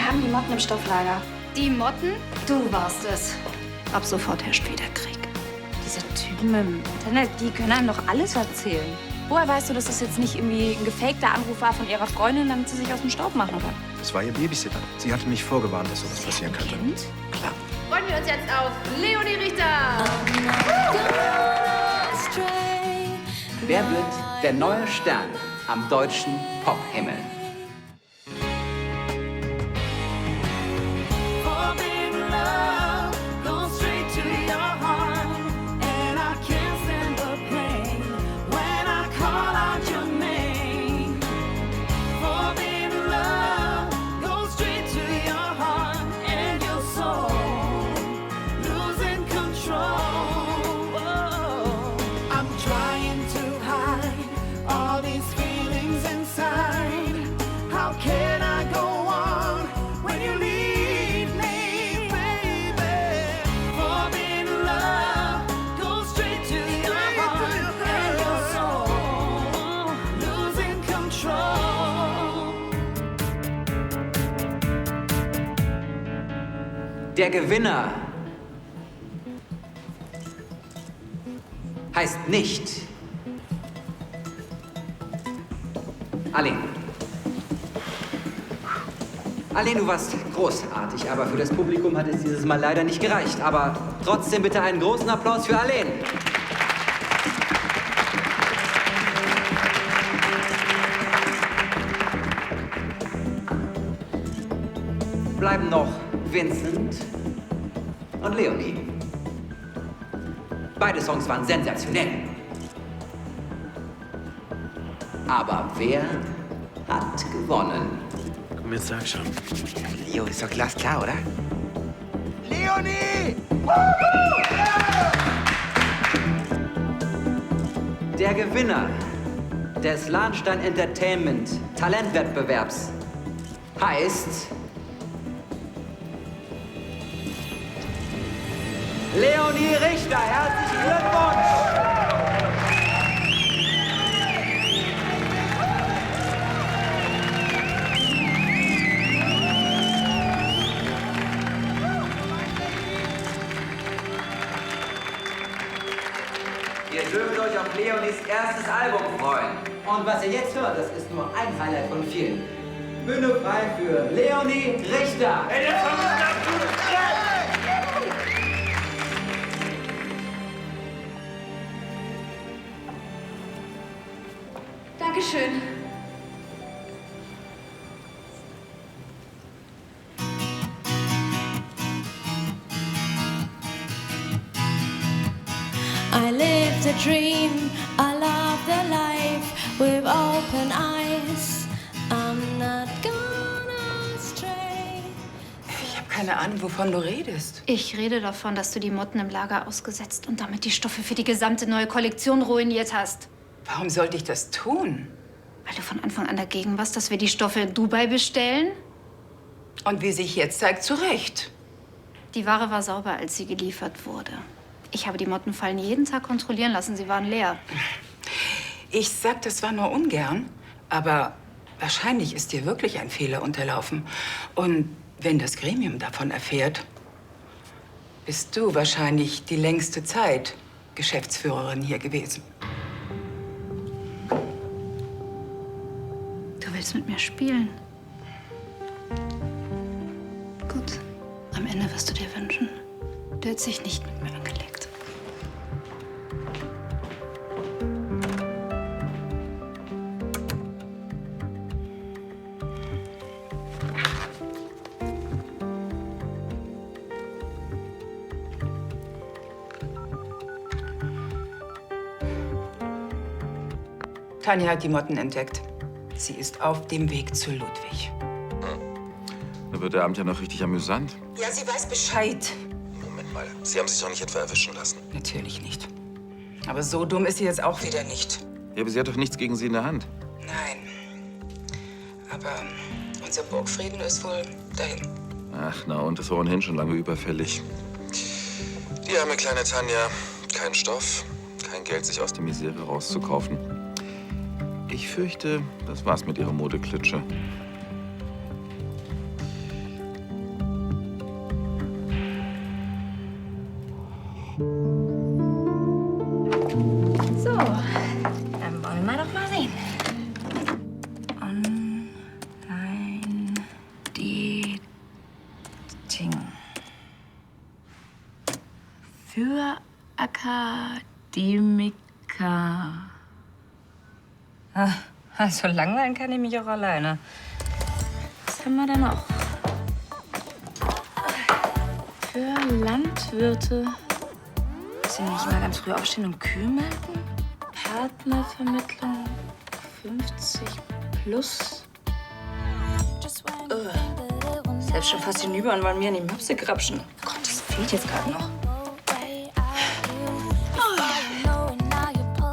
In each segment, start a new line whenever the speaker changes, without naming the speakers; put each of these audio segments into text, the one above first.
Wir haben die Motten im Stofflager.
Die Motten? Du warst es. Ab sofort herrscht wieder Krieg.
Diese Typen im Internet, die können einem doch alles erzählen. Woher weißt du, dass das jetzt nicht irgendwie ein gefakter Anruf war von ihrer Freundin, damit sie sich aus dem Staub machen kann?
Das war ihr Babysitter. Sie hatte mich vorgewarnt, dass sowas passieren könnte.
Kind?
Klar.
Freuen wir uns jetzt auf Leonie Richter.
Wer wird der neue Stern am deutschen Pop-Himmel? Der Gewinner heißt nicht Aline. Aline, du warst großartig, aber für das Publikum hat es dieses Mal leider nicht gereicht. Aber trotzdem bitte einen großen Applaus für Aline. Bleiben noch Vincent und Leonie. Beide Songs waren sensationell. Aber wer hat gewonnen?
Komm, jetzt sag schon.
Leo, ist doch glasklar, oder?
Leonie!
Der Gewinner des Lahnstein Entertainment Talentwettbewerbs heißt Leonie Richter. Herzlichen Glückwunsch! Ihr dürft euch auf Leonies erstes Album freuen. Und was ihr jetzt hört, das ist nur ein Highlight von vielen. Bühne frei für Leonie Richter.
Dankeschön.
I lived a dream, I loved the life with open eyes. I'm not gonna stray.
Ich habe keine Ahnung, wovon du redest.
Ich rede davon, dass du die Motten im Lager ausgesetzt und damit die Stoffe für die gesamte neue Kollektion ruiniert hast.
Warum sollte ich das tun?
Weil du von Anfang an dagegen warst, dass wir die Stoffe in Dubai bestellen.
Und wie sich jetzt zeigt, zu Recht.
Die Ware war sauber, als sie geliefert wurde. Ich habe die Mottenfallen jeden Tag kontrollieren lassen. Sie waren leer.
Ich sag das zwar nur ungern, aber wahrscheinlich ist dir wirklich ein Fehler unterlaufen. Und wenn das Gremium davon erfährt, bist du wahrscheinlich die längste Zeit Geschäftsführerin hier gewesen.
Du willst mit mir spielen? Gut. Am Ende wirst du dir wünschen, du hättest dich nicht mit mir angelegt.
Tanja hat die Motten entdeckt. Sie ist auf dem Weg zu Ludwig.
Da wird der Abend ja noch richtig amüsant.
Ja, sie weiß Bescheid.
Moment mal, Sie haben sich doch nicht etwa erwischen lassen.
Natürlich nicht. Aber so dumm ist sie jetzt auch wieder nicht.
Ja, aber sie hat doch nichts gegen sie in der Hand.
Nein. Aber unser Burgfrieden ist wohl dahin.
Ach, na und, das war ohnehin schon lange überfällig.
Die arme kleine Tanja, kein Stoff,
Kein Geld, sich aus der Misere rauszukaufen. Ich fürchte, das war's mit ihrer Modeklitsche.
Für Akademiker. Also langweilen kann ich mich auch alleine. Was haben wir denn noch? Für Landwirte. Müssen wir nicht mal ganz früh aufstehen und Kühe melken? Partnervermittlung 50 plus. Selbst schon fast hinüber und wollen mir in die Möpse grapschen. Gott, das fehlt jetzt gerade noch.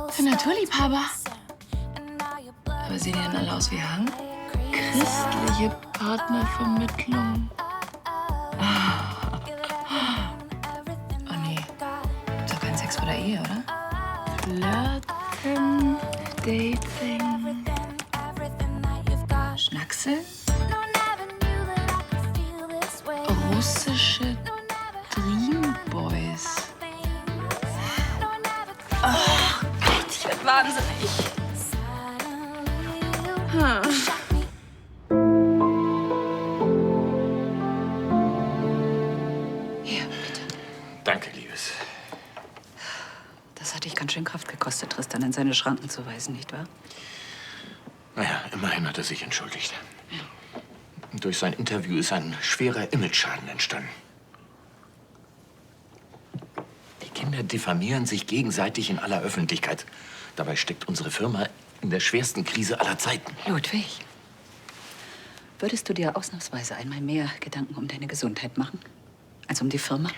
Für Naturliebhaber. Aber sehen die denn alle aus wie Hang? Christliche Partnervermittlung. Oh nee, ist doch kein Sex vor der Ehe, oder? Flirten, Dating, Schnacksel, russische Dreamboys. Oh Gott, ich werd wahnsinnig. Hier, bitte.
Danke, Liebes.
Das hat dich ganz schön Kraft gekostet, Tristan in seine Schranken zu weisen, nicht wahr?
Naja, immerhin hat er sich entschuldigt. Durch sein Interview ist ein schwerer Imageschaden entstanden. Die Kinder diffamieren sich gegenseitig in aller Öffentlichkeit. Dabei steckt unsere Firma in der schwersten Krise aller Zeiten.
Ludwig, würdest du dir ausnahmsweise einmal mehr Gedanken um deine Gesundheit machen, als um die Firma?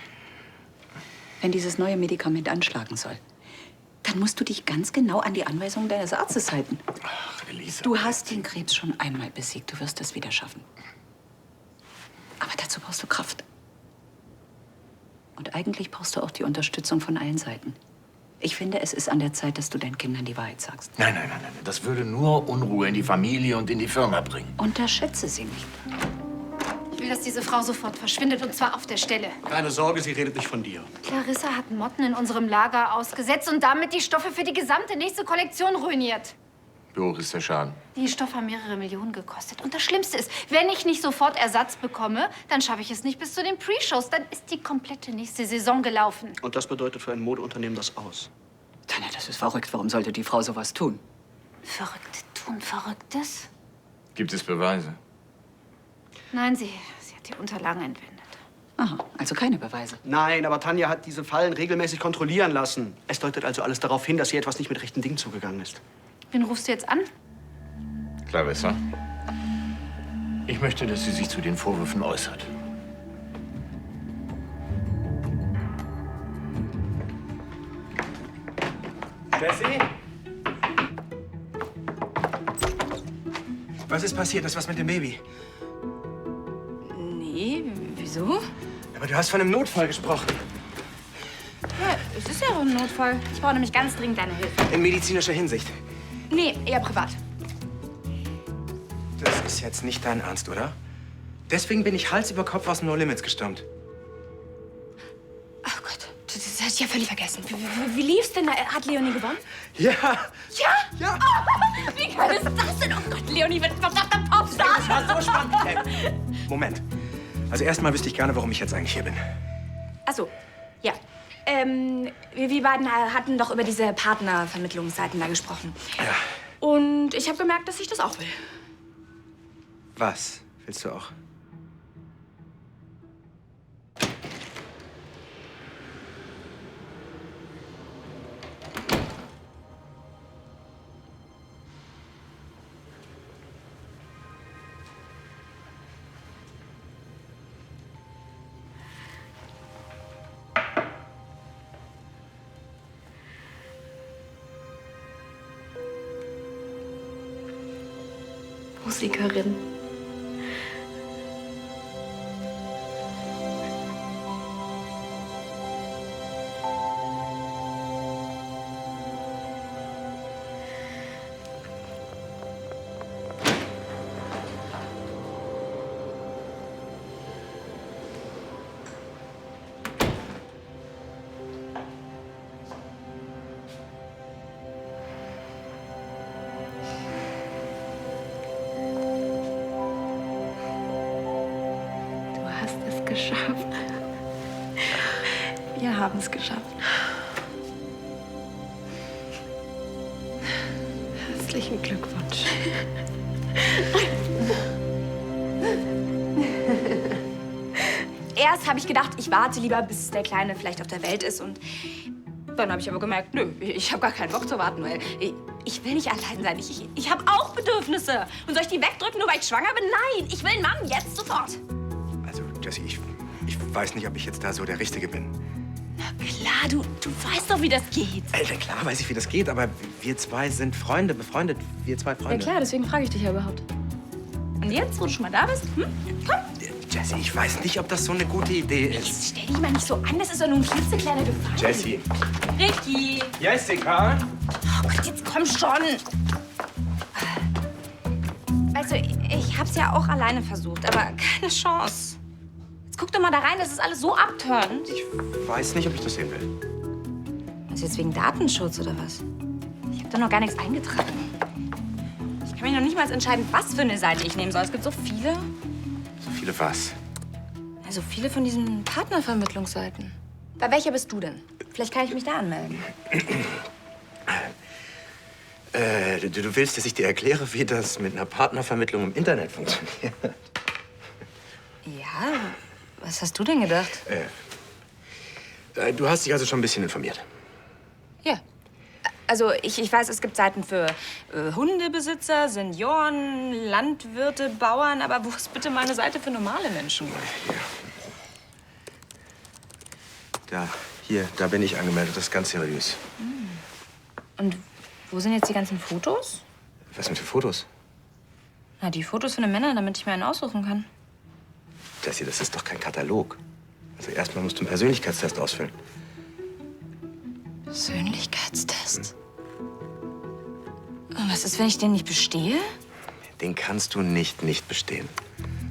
Wenn dieses neue Medikament anschlagen soll, dann musst du dich ganz genau an die Anweisungen deines Arztes halten.
Ach, Elisa.
Du hast den Krebs schon einmal besiegt. Du wirst es wieder schaffen. Aber dazu brauchst du Kraft. Und eigentlich brauchst du auch die Unterstützung von allen Seiten. Ich finde, es ist an der Zeit, dass du deinen Kindern die Wahrheit sagst.
Nein. Das würde nur Unruhe in die Familie und in die Firma bringen.
Unterschätze sie nicht.
Ich will, dass diese Frau sofort verschwindet, und zwar auf der Stelle.
Keine Sorge, sie redet nicht von dir.
Clarissa hat Motten in unserem Lager ausgesetzt und damit die Stoffe für die gesamte nächste Kollektion ruiniert.
Wie hoch ist der Schaden?
Die Stoffe haben mehrere Millionen gekostet. Und das Schlimmste ist, wenn ich nicht sofort Ersatz bekomme, dann schaffe ich es nicht bis zu den Pre-Shows. Dann ist die komplette nächste Saison gelaufen.
Und das bedeutet für ein Modeunternehmen das Aus.
Tanja, das ist verrückt. Warum sollte die Frau sowas tun?
Verrückte tun Verrücktes?
Gibt es Beweise?
Nein, sie hat die Unterlagen entwendet.
Aha, also keine Beweise.
Nein, aber Tanja hat diese Fallen regelmäßig kontrollieren lassen. Es deutet also alles darauf hin, dass hier etwas nicht mit rechten Dingen zugegangen ist.
Wen rufst du jetzt an?
Clarissa?
Ich möchte, dass sie sich zu den Vorwürfen äußert.
Jessie? Was ist passiert? Das was mit dem Baby?
Nee, wieso?
Aber du hast von einem Notfall gesprochen.
Ja, es ist ja auch ein Notfall. Ich brauche nämlich ganz dringend deine Hilfe.
In medizinischer Hinsicht.
Nee, eher privat.
Das ist jetzt nicht dein Ernst, oder? Deswegen bin ich Hals über Kopf aus dem No Limits gestürmt.
Ach Gott, das hatte ich ja völlig vergessen. Wie lief's denn? Hat Leonie gewonnen?
Ja!
Ja?
Ja!
Oh, wie geil ist das denn? Oh Gott, Leonie wird verdammter Popstar.
Das war so spannend. Moment. Also erstmal wüsste ich gerne, warum ich jetzt eigentlich hier bin.
Ach so, ja. Wir beiden hatten doch über diese Partnervermittlungsseiten da gesprochen.
Ja.
Und ich habe gemerkt, dass ich das auch will.
Was willst du auch?
Musikerin. geschafft. Wir haben es geschafft.
Herzlichen Glückwunsch.
Erst habe ich gedacht, ich warte lieber, bis der Kleine vielleicht auf der Welt ist. Und dann habe ich aber gemerkt, nö, ich habe gar keinen Bock zu warten, weil ich will nicht allein sein. Ich habe auch Bedürfnisse. Und soll ich die wegdrücken, nur weil ich schwanger bin? Nein, ich will einen Mann, jetzt sofort.
Also, Jessie, ich weiß nicht, ob ich jetzt da so der Richtige bin.
Na klar, du weißt doch, wie das geht.
Alter, klar weiß ich, wie das geht, aber wir zwei sind Freunde, befreundet. Wir zwei Freunde.
Ja klar, deswegen frage ich dich ja überhaupt. Und jetzt, wo du schon mal da bist, komm.
Jessie, ich weiß nicht, ob das so eine gute Idee ist.
Jetzt stell dich mal nicht so an, das ist doch nur ein klitzekleiner Gefallen.
Jessie.
Ricky.
Jessica.
Oh Gott, jetzt komm schon. Weißt du, ich hab's ja auch alleine versucht, aber keine Chance. Jetzt guck doch mal da rein, das ist alles so abtörend.
Ich weiß nicht, ob ich das sehen will.
Also jetzt wegen Datenschutz oder was? Ich hab da noch gar nichts eingetragen. Ich kann mich noch nicht mal entscheiden, was für eine Seite ich nehmen soll. Es gibt so viele.
So viele was?
Also viele von diesen Partnervermittlungsseiten. Bei welcher bist du denn? Vielleicht kann ich mich da anmelden.
Du willst, dass ich dir erkläre, wie das mit einer Partnervermittlung im Internet funktioniert?
Ja, was hast du denn gedacht?
Du hast dich also schon ein bisschen informiert.
Ja. Also ich weiß, es gibt Seiten für Hundebesitzer, Senioren, Landwirte, Bauern. Aber wo ist bitte mal eine Seite für normale Menschen?
Da bin ich angemeldet. Das ist ganz seriös.
Und wo sind jetzt die ganzen Fotos?
Was sind für Fotos?
Na, die Fotos von den Männern, damit ich mir einen aussuchen kann.
Jessie, das ist doch kein Katalog. Also erstmal musst du einen Persönlichkeitstest ausfüllen.
Persönlichkeitstest? Und was ist, wenn ich den nicht bestehe?
Den kannst du nicht bestehen.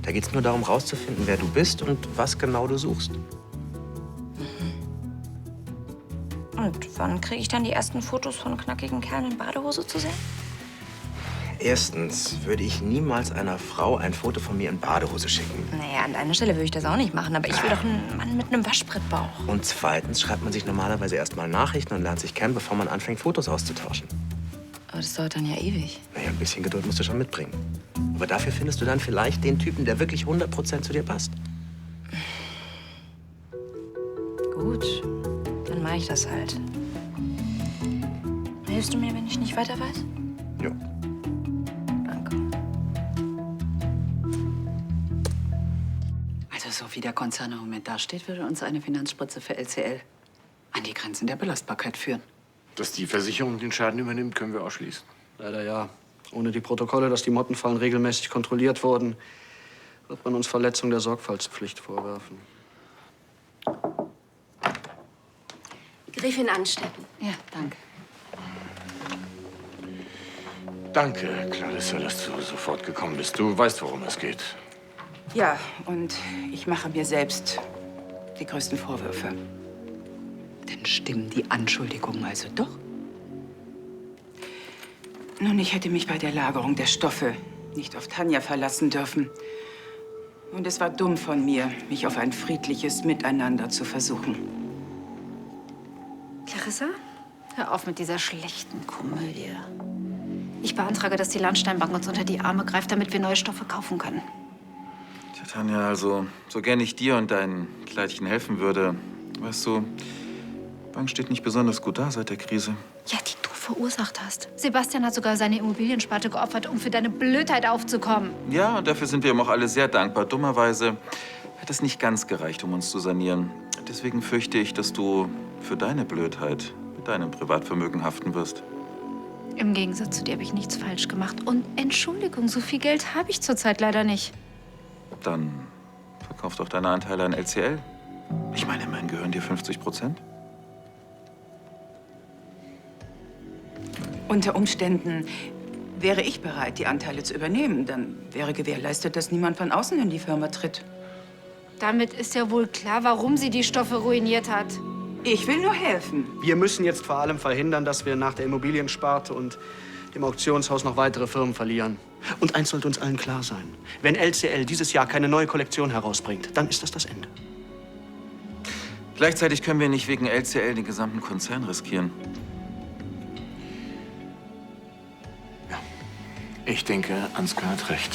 Da geht's nur darum, rauszufinden, wer du bist und was genau du suchst.
Und wann kriege ich dann die ersten Fotos von knackigen Kerlen in Badehose zu sehen?
Erstens würde ich niemals einer Frau ein Foto von mir in Badehose schicken.
Naja, an deiner Stelle würde ich das auch nicht machen. Aber ich will doch einen Mann mit einem Waschbrettbauch.
Und zweitens schreibt man sich normalerweise erst mal Nachrichten und lernt sich kennen, bevor man anfängt, Fotos auszutauschen.
Aber das dauert dann ja ewig.
Naja, ein bisschen Geduld musst du schon mitbringen. Aber dafür findest du dann vielleicht den Typen, der wirklich 100% zu dir passt.
Gut, dann mache ich das halt. Hilfst du mir, wenn ich nicht weiter weiß?
Ja.
Danke.
Also so wie der Konzern im Moment dasteht, würde uns eine Finanzspritze für LCL an die Grenzen der Belastbarkeit führen.
Dass die Versicherung den Schaden übernimmt, können wir ausschließen.
Leider ja. Ohne die Protokolle, dass die Mottenfallen regelmäßig kontrolliert wurden, wird man uns Verletzung der Sorgfaltspflicht vorwerfen.
Gräfin Anstetten.
Ja, danke.
Danke, Clarissa, dass du sofort gekommen bist. Du weißt, worum es geht.
Ja, und ich mache mir selbst die größten Vorwürfe. Denn stimmen die Anschuldigungen also doch? Nun, ich hätte mich bei der Lagerung der Stoffe nicht auf Tanja verlassen dürfen. Und es war dumm von mir, mich auf ein friedliches Miteinander zu versuchen.
Clarissa, hör auf mit dieser schlechten Komödie. Ich beantrage, dass die Landsteinbank uns unter die Arme greift, damit wir neue Stoffe kaufen können.
Tja, Tanja, also, so gern ich dir und deinen Kleidchen helfen würde, weißt du, die Bank steht nicht besonders gut da seit der Krise.
Ja, die du verursacht hast. Sebastian hat sogar seine Immobiliensparte geopfert, um für deine Blödheit aufzukommen.
Ja, und dafür sind wir ihm auch alle sehr dankbar. Dummerweise hat es nicht ganz gereicht, um uns zu sanieren. Deswegen fürchte ich, dass du für deine Blödheit mit deinem Privatvermögen haften wirst.
Im Gegensatz zu dir habe ich nichts falsch gemacht. Und Entschuldigung, so viel Geld habe ich zurzeit leider nicht.
Dann verkauf doch deine Anteile an LCL. Ich meine, immerhin gehören dir 50%.
Unter Umständen wäre ich bereit, die Anteile zu übernehmen. Dann wäre gewährleistet, dass niemand von außen in die Firma tritt.
Damit ist ja wohl klar, warum sie die Stoffe ruiniert hat.
Ich will nur helfen.
Wir müssen jetzt vor allem verhindern, dass wir nach der Immobiliensparte und dem Auktionshaus noch weitere Firmen verlieren. Und eins sollte uns allen klar sein. Wenn LCL dieses Jahr keine neue Kollektion herausbringt, dann ist das Ende.
Gleichzeitig können wir nicht wegen LCL den gesamten Konzern riskieren.
Ich denke, Ansgar hat recht.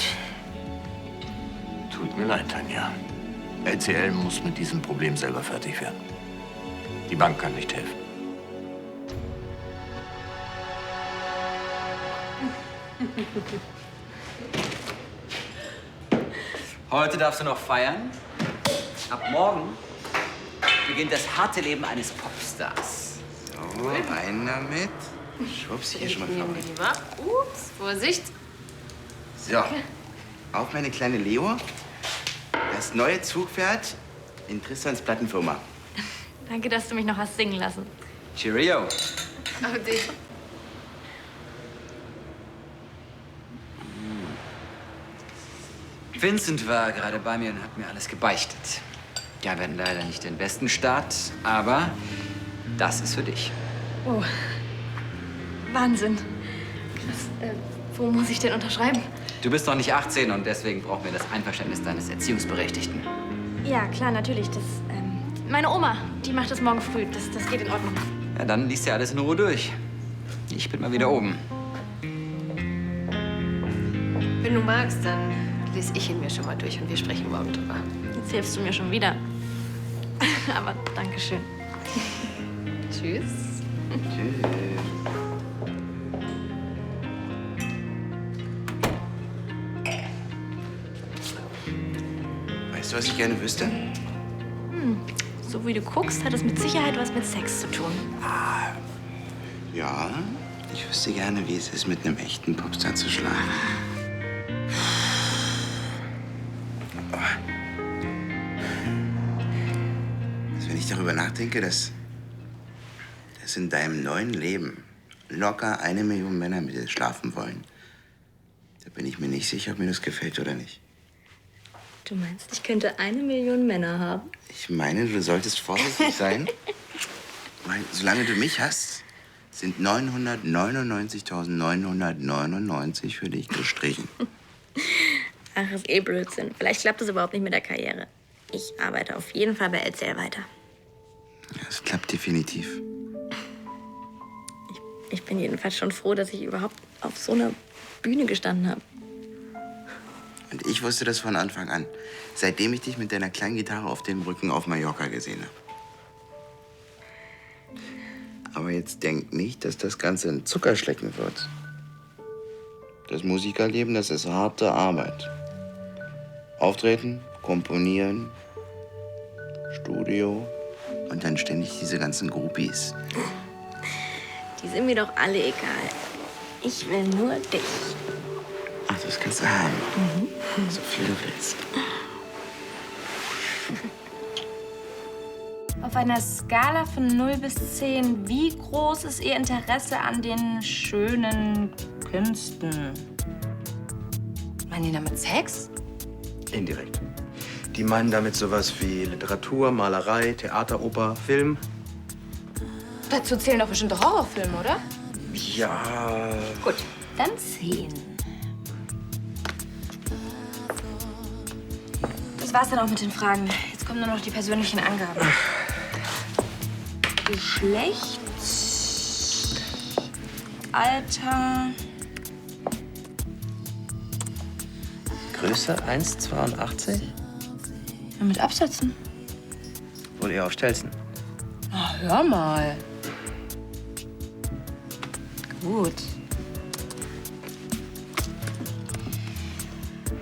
Tut mir leid, Tanja. LCL muss mit diesem Problem selber fertig werden. Die Bank kann nicht helfen.
Heute darfst du noch feiern. Ab morgen beginnt das harte Leben eines Popstars.
So, rein damit. Schwupps, hier schon mal vorbei.
Ups, Vorsicht.
So, auf meine kleine Leo. Das neue Zugpferd in Tristans Plattenfirma.
Danke, dass du mich noch hast singen lassen.
Cheerio.
Auf dich.
Vincent war gerade bei mir und hat mir alles gebeichtet. Ja, wir hatten leider nicht den besten Start, aber das ist für dich.
Oh, Wahnsinn. Krass. Wo muss ich denn unterschreiben?
Du bist noch nicht 18 und deswegen brauchen wir das Einverständnis deines Erziehungsberechtigten.
Ja, klar, natürlich. Meine Oma, die macht das morgen früh. Das geht in Ordnung.
Ja, dann liest ja alles in Ruhe durch. Ich bin mal wieder oben.
Wenn du magst, dann lese ich ihn mir schon mal durch und wir sprechen morgen drüber. Jetzt hilfst du mir schon wieder. Aber danke schön. Tschüss.
Tschüss. Weißt du, was ich gerne wüsste?
So wie du guckst, hat es mit Sicherheit was mit Sex zu tun.
Ja, ich wüsste gerne, wie es ist, mit einem echten Popstar zu schlafen. Also, wenn ich darüber nachdenke, dass in deinem neuen Leben locker 1 Million Männer mit dir schlafen wollen, da bin ich mir nicht sicher, ob mir das gefällt oder nicht.
Du meinst, ich könnte 1 Million Männer haben?
Ich meine, du solltest vorsichtig sein, weil solange du mich hast, sind 999.999 für dich gestrichen.
Ach, ist eh Blödsinn. Vielleicht klappt es überhaupt nicht mit der Karriere. Ich arbeite auf jeden Fall bei LCL weiter.
Ja, es klappt definitiv.
Ich bin jedenfalls schon froh, dass ich überhaupt auf so einer Bühne gestanden habe.
Und ich wusste das von Anfang an, seitdem ich dich mit deiner kleinen Gitarre auf dem Rücken auf Mallorca gesehen habe. Aber jetzt denk nicht, dass das Ganze ein Zuckerschlecken wird. Das Musikerleben, das ist harte Arbeit. Auftreten, komponieren, Studio und dann ständig diese ganzen Groupies.
Die sind mir doch alle egal. Ich will nur dich.
Ach, das kannst du haben. So viel du willst.
Auf einer Skala von 0 bis 10, wie groß ist Ihr Interesse an den schönen Künsten?
Meinen die damit Sex?
Indirekt. Die meinen damit sowas wie Literatur, Malerei, Theater, Oper, Film.
Dazu zählen doch bestimmte Horrorfilme, oder?
Ja.
Gut, dann 10. Das war's dann auch mit den Fragen. Jetzt kommen nur noch die persönlichen Angaben. Geschlecht, Alter,
Größe 1,82?
mit Absätzen.
Wohl eher auf Stelzen.
Na, hör mal. Gut.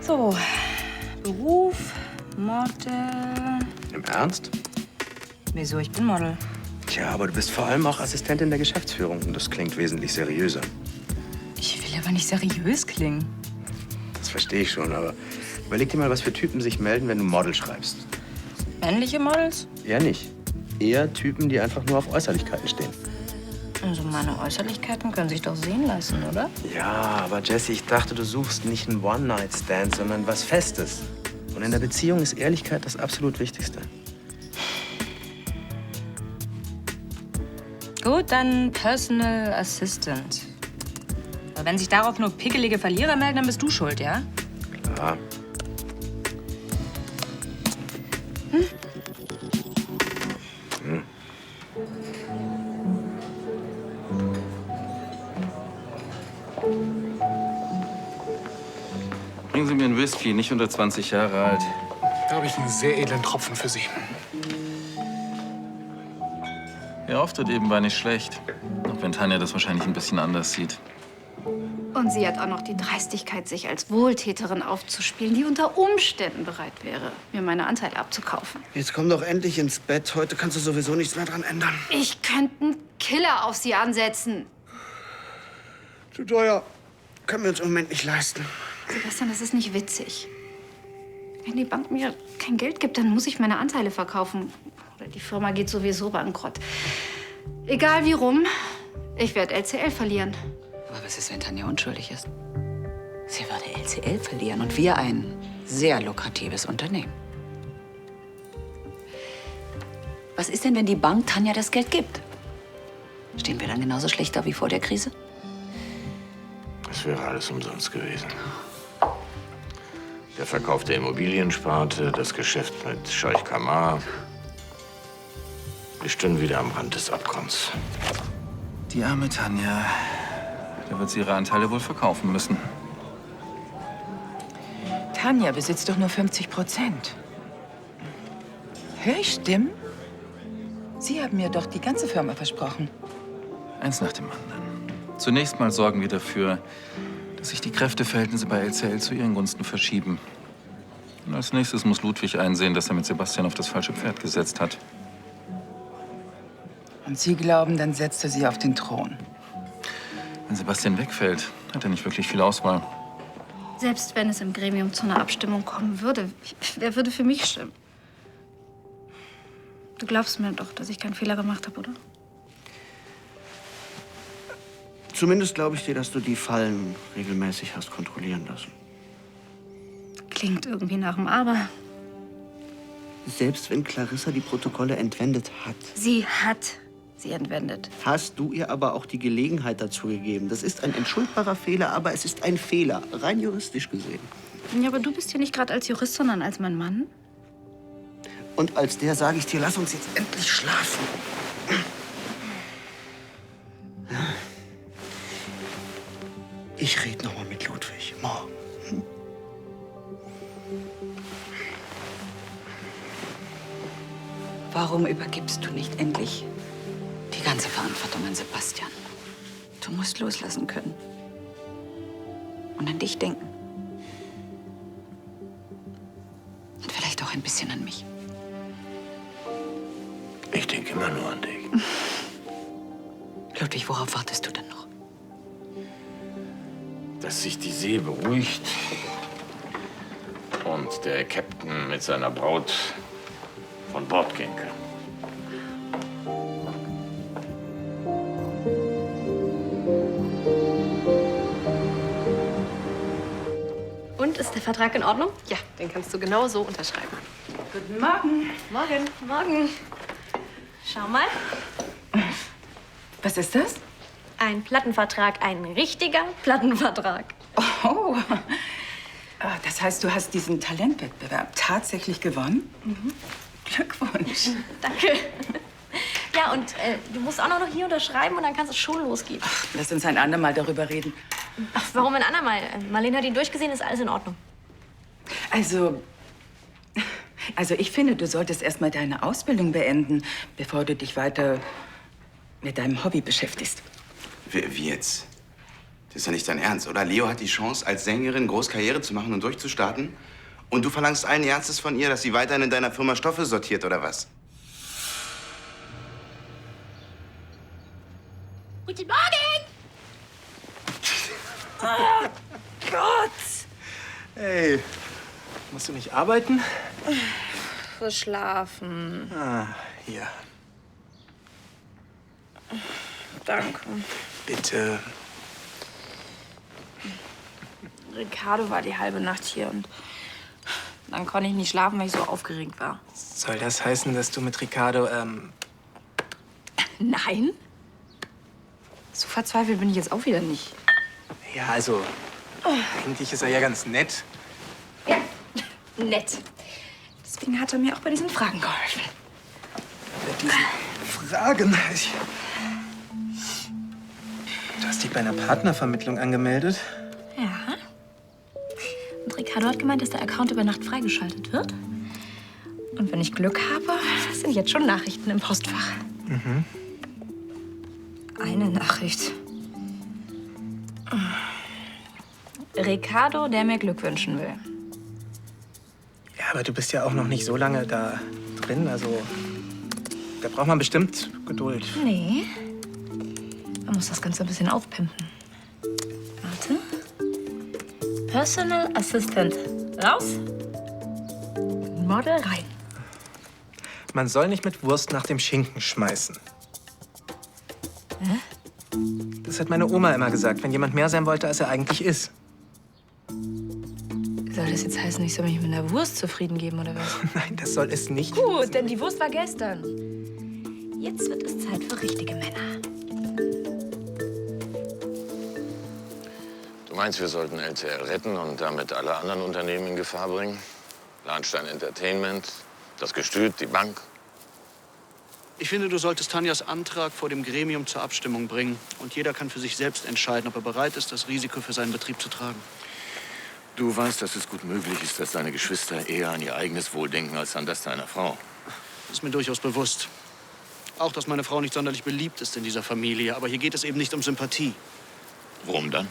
So, Beruf, Model.
Im Ernst?
Wieso? Ich bin Model.
Tja, aber du bist vor allem auch Assistentin der Geschäftsführung. Und das klingt wesentlich seriöser.
Ich will aber nicht seriös klingen.
Das verstehe ich schon, aber überleg dir mal, was für Typen sich melden, wenn du Model schreibst.
Männliche Models?
Eher nicht. Eher Typen, die einfach nur auf Äußerlichkeiten stehen.
Also meine Äußerlichkeiten können sich doch sehen lassen, oder?
Ja, aber Jessie, ich dachte, du suchst nicht einen One-Night-Stand, sondern was Festes. Und in der Beziehung ist Ehrlichkeit das absolut Wichtigste.
Gut, dann Personal Assistant. Aber wenn sich darauf nur pickelige Verlierer melden, dann bist du schuld, ja?
Klar.
Whisky, nicht unter 20 Jahre alt.
Da habe ich einen sehr edlen Tropfen für Sie.
Ihr Auftritt eben war nicht schlecht. Auch wenn Tanja das wahrscheinlich ein bisschen anders sieht.
Und sie hat auch noch die Dreistigkeit, sich als Wohltäterin aufzuspielen, die unter Umständen bereit wäre, mir meine Anteile abzukaufen.
Jetzt komm doch endlich ins Bett. Heute kannst du sowieso nichts mehr dran ändern.
Ich könnte einen Killer auf sie ansetzen.
Zu teuer. Können wir uns im Moment nicht leisten.
Sebastian, das ist nicht witzig. Wenn die Bank mir kein Geld gibt, dann muss ich meine Anteile verkaufen. Oder die Firma geht sowieso bankrott. Egal wie rum, ich werde LCL verlieren.
Aber was ist, wenn Tanja unschuldig ist? Sie würde LCL verlieren und wir ein sehr lukratives Unternehmen. Was ist denn, wenn die Bank Tanja das Geld gibt? Stehen wir dann genauso schlecht da wie vor der Krise?
Das wäre alles umsonst gewesen. Der Verkauf der Immobiliensparte, das Geschäft mit Scheich Kamar. Wir stünden wieder am Rand des Abgrunds.
Die arme Tanja. Da wird sie ihre Anteile wohl verkaufen müssen.
Tanja besitzt doch nur 50%. Hör ich Stimmen? Sie haben mir doch die ganze Firma versprochen.
Eins nach dem anderen. Zunächst mal sorgen wir dafür, dass sich die Kräfteverhältnisse bei LCL zu ihren Gunsten verschieben. Und als nächstes muss Ludwig einsehen, dass er mit Sebastian auf das falsche Pferd gesetzt hat.
Und Sie glauben, dann setzt er sie auf den Thron.
Wenn Sebastian wegfällt, hat er nicht wirklich viel Auswahl.
Selbst wenn es im Gremium zu einer Abstimmung kommen würde, wer würde für mich stimmen? Du glaubst mir doch, dass ich keinen Fehler gemacht habe, oder?
Zumindest glaube ich dir, dass du die Fallen regelmäßig hast kontrollieren lassen.
Klingt irgendwie nach dem Aber.
Selbst wenn Clarissa die Protokolle entwendet hat.
Sie hat sie entwendet.
Hast du ihr aber auch die Gelegenheit dazu gegeben. Das ist ein entschuldbarer Fehler, aber es ist ein Fehler, rein juristisch gesehen.
Ja, aber du bist hier nicht gerade als Jurist, sondern als mein Mann.
Und als der sage ich dir, lass uns jetzt endlich schlafen. Ich rede noch mal mit Ludwig. Morgen.
Warum übergibst du nicht endlich die ganze Verantwortung an Sebastian? Du musst loslassen können. Und an dich denken. Und vielleicht auch ein bisschen an mich.
Ich denke immer nur an dich.
Ludwig, worauf wartest du denn noch?
Dass sich die See beruhigt und der Captain mit seiner Braut von Bord gehen kann.
Und, ist der Vertrag in Ordnung? Ja, den kannst du genau so unterschreiben.
Guten Morgen.
Morgen. Morgen. Schau mal.
Was ist das?
Ein Plattenvertrag, ein richtiger Plattenvertrag.
Oh, das heißt, du hast diesen Talentwettbewerb tatsächlich gewonnen?
Mhm.
Glückwunsch.
Danke. Ja, und du musst auch noch hier unterschreiben und dann kannst es schon losgehen.
Lass uns ein andermal darüber reden.
Ach, warum ein andermal? Marlene hat ihn durchgesehen, ist alles in Ordnung.
Also ich finde, du solltest erst mal deine Ausbildung beenden, bevor du dich weiter mit deinem Hobby beschäftigst.
Wie jetzt? Das ist ja nicht dein Ernst, oder? Leo hat die Chance, als Sängerin groß Karriere zu machen und durchzustarten. Und du verlangst allen Ernstes von ihr, dass sie weiterhin in deiner Firma Stoffe sortiert, oder was?
Guten Morgen!
Oh Gott! Hey, musst du nicht arbeiten?
Verschlafen.
Ah, hier.
Danke.
Bitte.
Ricardo war die halbe Nacht hier und dann konnte ich nicht schlafen, weil ich so aufgeregt war.
Soll das heißen, dass du mit Ricardo,
Nein. So verzweifelt bin ich jetzt auch wieder nicht.
Ja, also, eigentlich ist er ja ganz nett.
Ja, nett. Deswegen hat er mir auch bei diesen Fragen geholfen.
Bei diesen Fragen? Du hast dich bei einer Partnervermittlung angemeldet?
Ja. Und Ricardo hat gemeint, dass der Account über Nacht freigeschaltet wird. Und wenn ich Glück habe, sind jetzt schon Nachrichten im Postfach.
Mhm.
Eine Nachricht. Ricardo, der mir Glück wünschen will.
Ja, aber du bist ja auch noch nicht so lange da drin, also da braucht man bestimmt Geduld.
Nee. Man muss das Ganze ein bisschen aufpimpen. Warte. Personal Assistant. Raus. Model rein.
Man soll nicht mit Wurst nach dem Schinken schmeißen.
Hä?
Das hat meine Oma immer gesagt, wenn jemand mehr sein wollte, als er eigentlich ist.
Soll das jetzt heißen, ich soll mich mit einer Wurst zufrieden geben, oder was?
Nein, das soll es nicht.
Gut, denn die Wurst war gestern. Jetzt wird es Zeit für richtige Männer.
Du meinst, wir sollten LCL retten und damit alle anderen Unternehmen in Gefahr bringen? Lahnstein Entertainment, das Gestüt, die Bank?
Ich finde, du solltest Tanjas Antrag vor dem Gremium zur Abstimmung bringen. Und jeder kann für sich selbst entscheiden, ob er bereit ist, das Risiko für seinen Betrieb zu tragen.
Du weißt, dass es gut möglich ist, dass deine Geschwister eher an ihr eigenes Wohl denken als an das deiner Frau.
Das ist mir durchaus bewusst. Auch, dass meine Frau nicht sonderlich beliebt ist in dieser Familie. Aber hier geht es eben nicht um Sympathie.
Worum dann?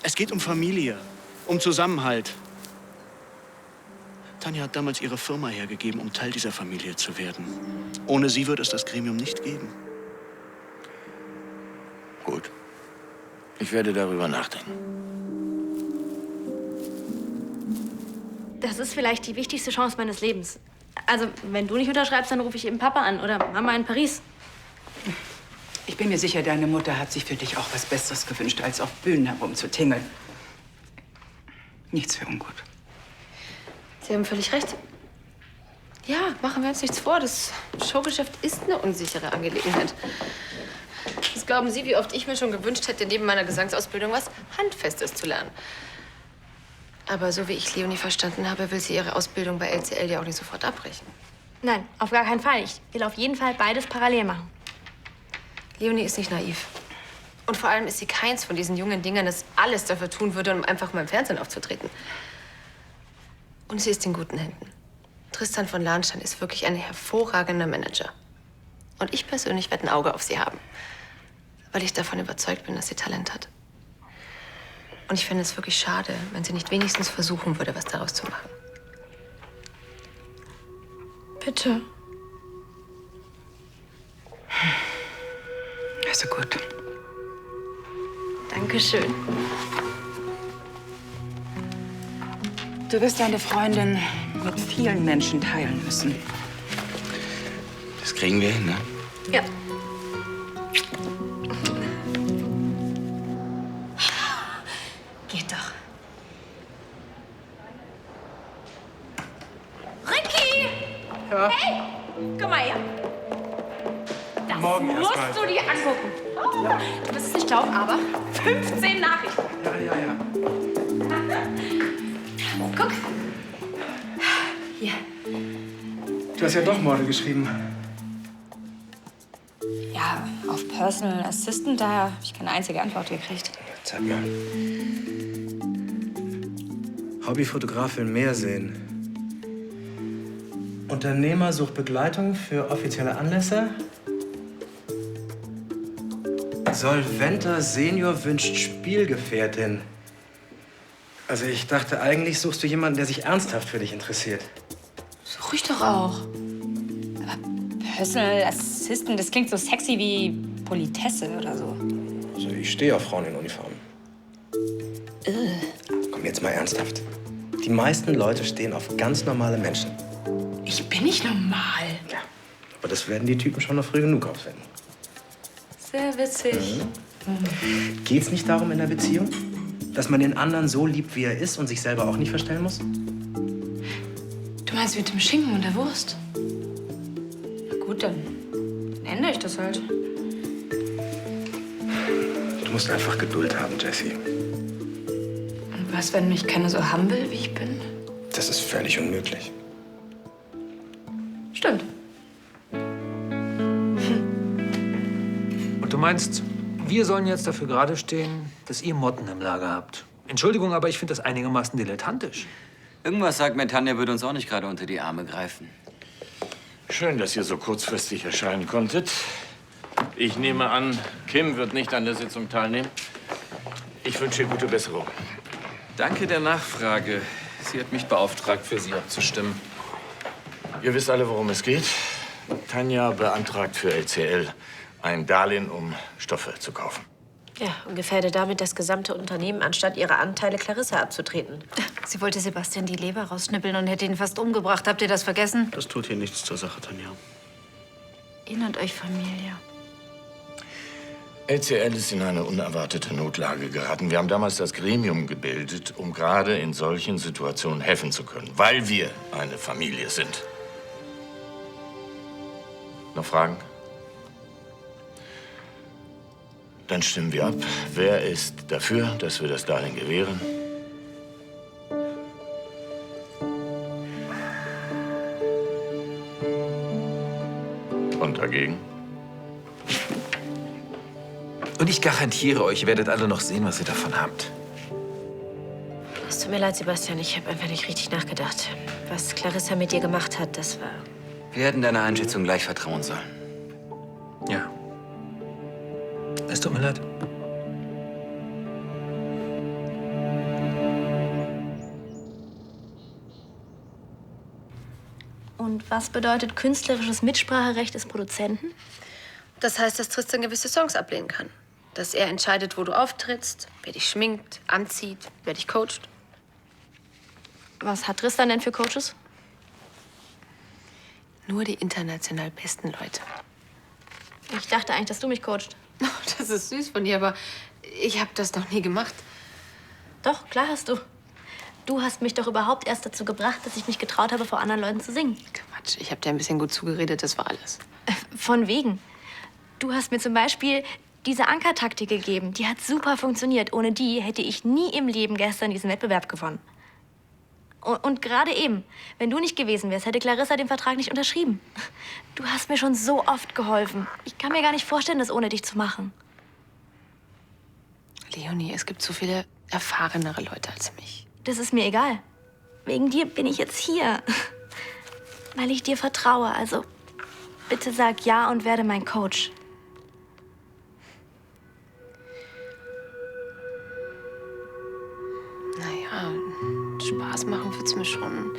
Es geht um Familie, um Zusammenhalt. Tanja hat damals ihre Firma hergegeben, um Teil dieser Familie zu werden. Ohne sie würde es das Gremium nicht geben.
Gut. Ich werde darüber nachdenken.
Das ist vielleicht die wichtigste Chance meines Lebens. Also, wenn du nicht unterschreibst, dann rufe ich eben Papa an oder Mama in Paris.
Ich bin mir sicher, deine Mutter hat sich für dich auch was Besseres gewünscht, als auf Bühnen herumzutingeln. Nichts für ungut.
Sie haben völlig recht. Ja, machen wir uns nichts vor. Das Showgeschäft ist eine unsichere Angelegenheit. Was glauben Sie, wie oft ich mir schon gewünscht hätte, neben meiner Gesangsausbildung was Handfestes zu lernen? Aber so wie ich Leonie verstanden habe, will sie ihre Ausbildung bei LCL ja auch nicht sofort abbrechen.
Nein, auf gar keinen Fall. Ich will auf jeden Fall beides parallel machen.
Leonie ist nicht naiv. Und vor allem ist sie keins von diesen jungen Dingern, das alles dafür tun würde, um einfach mal im Fernsehen aufzutreten. Und sie ist in guten Händen. Tristan von Lahnstein ist wirklich ein hervorragender Manager. Und ich persönlich werde ein Auge auf sie haben. Weil ich davon überzeugt bin, dass sie Talent hat. Und ich fände es wirklich schade, wenn sie nicht wenigstens versuchen würde, was daraus zu machen.
Bitte.
Also gut.
Dankeschön.
Du wirst deine Freundin mit vielen Menschen teilen müssen.
Das kriegen wir hin, ne?
Ja. Geht doch.
Ricky!
Ja?
Hey! Komm mal her. Das
Morgen
musst
erst mal.
du dir angucken. Oh, du wirst es nicht glauben, aber 15 Nachrichten.
Ja.
Guck. Hier.
Du hast ja doch Morde geschrieben.
Ja, auf Personal Assistant, da habe ich keine einzige Antwort gekriegt.
Zeig mal. Hobbyfotograf in Meerseen. Unternehmer sucht Begleitung für offizielle Anlässe. Solventer Senior wünscht Spielgefährtin. Also ich dachte, eigentlich suchst du jemanden, der sich ernsthaft für dich interessiert.
Such ich doch auch. Aber Personal Assistant, das klingt so sexy wie Politesse oder so.
Also ich stehe auf Frauen in Uniform. Komm jetzt mal ernsthaft. Die meisten Leute stehen auf ganz normale Menschen.
Ich bin nicht normal.
Ja, aber das werden die Typen schon noch früh genug ausfinden.
Sehr witzig.
Geht's nicht darum in der Beziehung, dass man den anderen so liebt, wie er ist und sich selber auch nicht verstellen muss?
Du meinst mit dem Schinken und der Wurst? Na gut, dann ändere ich das halt.
Du musst einfach Geduld haben, Jessie.
Und was, wenn mich keiner so haben will, wie ich bin?
Das ist völlig unmöglich.
Stimmt.
Und du meinst, wir sollen jetzt dafür gerade stehen, dass ihr Motten im Lager habt? Entschuldigung, aber ich finde das einigermaßen dilettantisch.
Irgendwas sagt mir, Tanja würde uns auch nicht gerade unter die Arme greifen.
Schön, dass ihr so kurzfristig erscheinen konntet. Ich nehme an, Kim wird nicht an der Sitzung teilnehmen. Ich wünsche ihr gute Besserung.
Danke der Nachfrage. Sie hat mich beauftragt, für Sie abzustimmen.
Ihr wisst alle, worum es geht. Tanja beantragt für LCL ein Darlehen, um Stoffe zu kaufen.
Ja, und gefährdet damit das gesamte Unternehmen, anstatt ihre Anteile Clarissa abzutreten.
Sie wollte Sebastian die Leber rausschnippeln und hätte ihn fast umgebracht. Habt ihr das vergessen?
Das tut hier nichts zur Sache, Tanja.
Ihr nennt euch Familie.
LCL ist in eine unerwartete Notlage geraten. Wir haben damals das Gremium gebildet, um gerade in solchen Situationen helfen zu können, weil wir eine Familie sind. Noch Fragen? Dann stimmen wir ab. Wer ist dafür, dass wir das Darlehen gewähren? Und dagegen?
Und ich garantiere euch, ihr werdet alle noch sehen, was ihr davon habt.
Es tut mir leid, Sebastian. Ich habe einfach nicht richtig nachgedacht. Was Clarissa mit dir gemacht hat, das war...
Wir hätten deiner Einschätzung gleich vertrauen sollen.
Ja. Es tut mir leid.
Und was bedeutet künstlerisches Mitspracherecht des Produzenten?
Das heißt, dass Tristan gewisse Songs ablehnen kann. Dass er entscheidet, wo du auftrittst, wer dich schminkt, anzieht, wer dich coacht.
Was hat Tristan denn für Coaches?
Nur die international besten Leute.
Ich dachte eigentlich, dass du mich coachst.
Das ist süß von dir, aber ich habe das noch nie gemacht.
Doch, klar hast du. Du hast mich doch überhaupt erst dazu gebracht, dass ich mich getraut habe, vor anderen Leuten zu singen.
Quatsch, ich habe dir ein bisschen gut zugeredet, das war alles.
Von wegen. Du hast mir zum Beispiel diese Ankertaktik gegeben. Die hat super funktioniert. Ohne die hätte ich nie im Leben gestern diesen Wettbewerb gewonnen. Und gerade eben, wenn du nicht gewesen wärst, hätte Clarissa den Vertrag nicht unterschrieben. Du hast mir schon so oft geholfen. Ich kann mir gar nicht vorstellen, das ohne dich zu machen.
Leonie, es gibt so viele erfahrenere Leute als mich.
Das ist mir egal. Wegen dir bin ich jetzt hier. Weil ich dir vertraue. Also bitte sag ja und werde mein Coach.
Naja, Spaß machen wird's mir schon.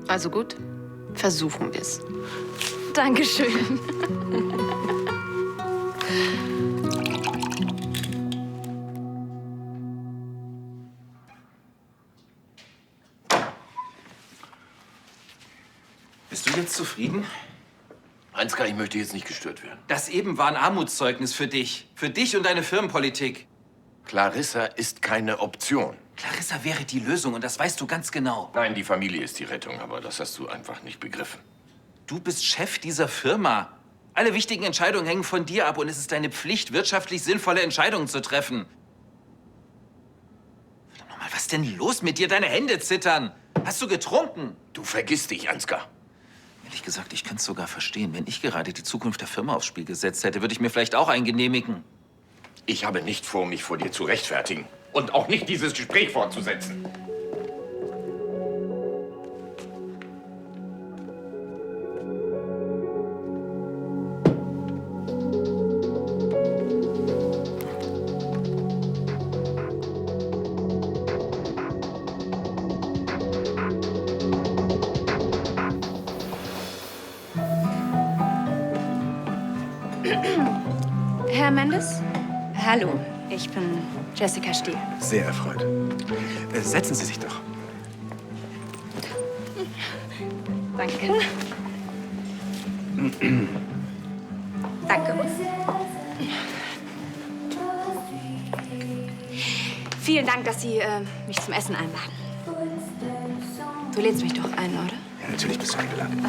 Also gut, versuchen wir's.
Dankeschön.
Bist du jetzt zufrieden?
Ansgar, ich möchte jetzt nicht gestört werden.
Das eben war ein Armutszeugnis für dich. Für dich und deine Firmenpolitik.
Clarissa ist keine Option.
Clarissa wäre die Lösung und das weißt du ganz genau.
Nein, die Familie ist die Rettung, aber das hast du einfach nicht begriffen.
Du bist Chef dieser Firma. Alle wichtigen Entscheidungen hängen von dir ab und es ist deine Pflicht, wirtschaftlich sinnvolle Entscheidungen zu treffen. Verdammt nochmal, was ist denn los mit dir? Deine Hände zittern. Hast du getrunken?
Du vergisst dich, Ansgar.
Ehrlich gesagt, ich könnte es sogar verstehen. Wenn ich gerade die Zukunft der Firma aufs Spiel gesetzt hätte, würde ich mir vielleicht auch einen genehmigen.
Ich habe nicht vor, mich vor dir zu rechtfertigen. Und auch nicht dieses Gespräch fortzusetzen.
Herr Mendes? Hallo, ich bin Jessica Stiel.
Sehr erfreut. Setzen Sie sich doch.
Danke. Danke. Vielen Dank, dass Sie mich zum Essen einladen. Du lädst mich doch ein, oder?
Ja, natürlich bist du eingeladen.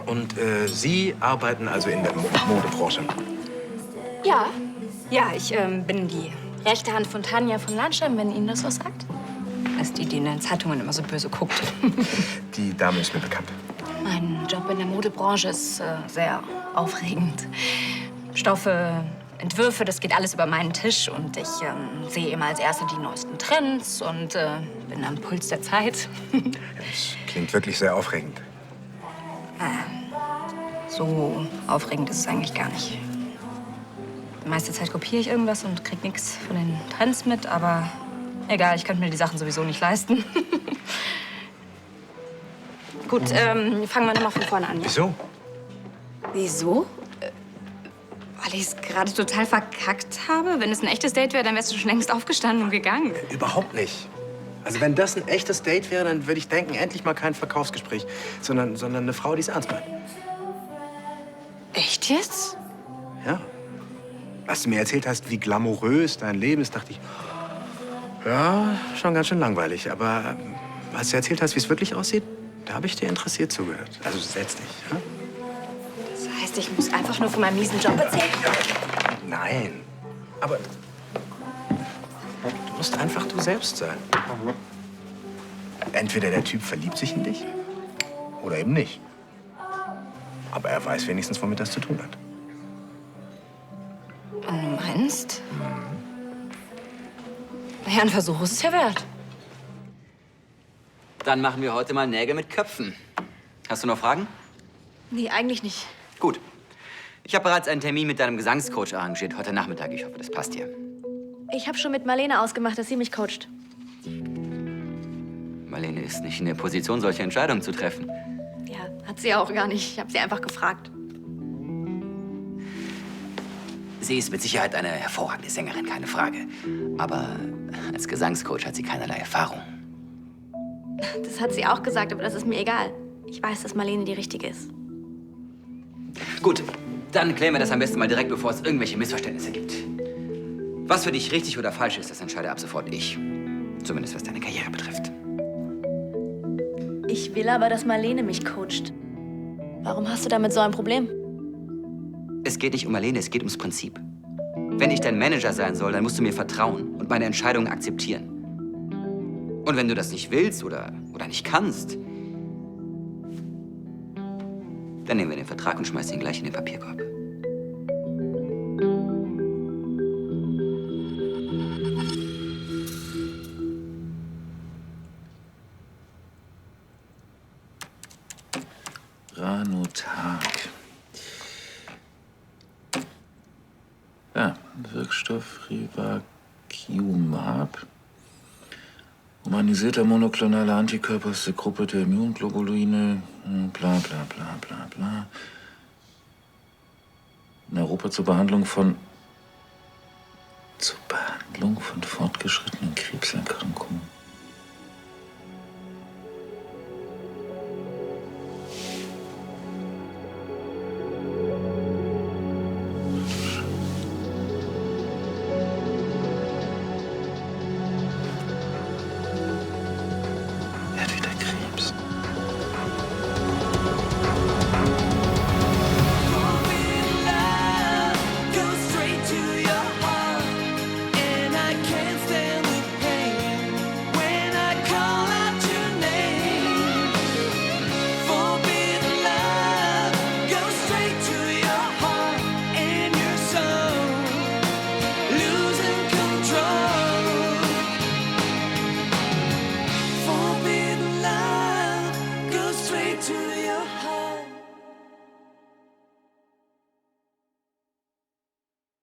Und Sie arbeiten also in der Modebranche?
Ja. Ja, ich bin die rechte Hand von Tanja von Landstein, wenn Ihnen das was sagt. Das ist die, die in den Zeitungen immer so böse guckt.
Die Dame ist mir bekannt.
Mein Job in der Modebranche ist sehr aufregend. Stoffe, Entwürfe, das geht alles über meinen Tisch. Und ich sehe immer als Erste die neuesten Trends und bin am Puls der Zeit.
Das klingt wirklich sehr aufregend.
So aufregend ist es eigentlich gar nicht. Die meiste Zeit kopiere ich irgendwas und krieg nichts von den Trends mit, aber egal, ich könnte mir die Sachen sowieso nicht leisten. Gut, fangen wir nochmal von vorne an. Ja?
Wieso?
Wieso? Weil ich es gerade total verkackt habe. Wenn es ein echtes Date wäre, dann wärst du schon längst aufgestanden und gegangen.
Überhaupt nicht. Also wenn das ein echtes Date wäre, dann würde ich denken, endlich mal kein Verkaufsgespräch, sondern eine Frau, die es ernst meint.
Echt jetzt?
Ja. Als du mir erzählt hast, wie glamourös dein Leben ist, dachte ich, ja, schon ganz schön langweilig. Aber als du erzählt hast, wie es wirklich aussieht, da habe ich dir interessiert zugehört. Also setz dich. Ja?
Das heißt, ich muss einfach nur von meinem miesen Job erzählen?
Nein. Aber du musst einfach du selbst sein. Entweder der Typ verliebt sich in dich oder eben nicht. Aber er weiß wenigstens, womit das zu tun hat.
Und du meinst? Naja, ein Versuch ist es ja wert.
Dann machen wir heute mal Nägel mit Köpfen. Hast du noch Fragen?
Nee, eigentlich nicht.
Gut. Ich habe bereits einen Termin mit deinem Gesangscoach arrangiert heute Nachmittag. Ich hoffe, das passt dir.
Ich habe schon mit Marlene ausgemacht, dass sie mich coacht.
Marlene ist nicht in der Position, solche Entscheidungen zu treffen.
Ja, hat sie auch gar nicht. Ich habe sie einfach gefragt.
Sie ist mit Sicherheit eine hervorragende Sängerin, keine Frage. Aber als Gesangscoach hat sie keinerlei Erfahrung.
Das hat sie auch gesagt, aber das ist mir egal. Ich weiß, dass Marlene die Richtige ist.
Gut, dann klären wir das am besten mal direkt, bevor es irgendwelche Missverständnisse gibt. Was für dich richtig oder falsch ist, das entscheide ab sofort ich. Zumindest was deine Karriere betrifft.
Ich will aber, dass Marlene mich coacht. Warum hast du damit so ein Problem?
Es geht nicht um Marlene, es geht ums Prinzip. Wenn ich dein Manager sein soll, dann musst du mir vertrauen und meine Entscheidungen akzeptieren. Und wenn du das nicht willst oder nicht kannst, dann nehmen wir den Vertrag und schmeißen ihn gleich in den Papierkorb.
Ranotag. Ja, Wirkstoff Rivaquimab. Humanisierter monoklonaler Antikörper aus der Gruppe der Immunglobuline. Bla bla bla bla bla. In Europa zur Behandlung von fortgeschrittenen Krebserkrankungen.
To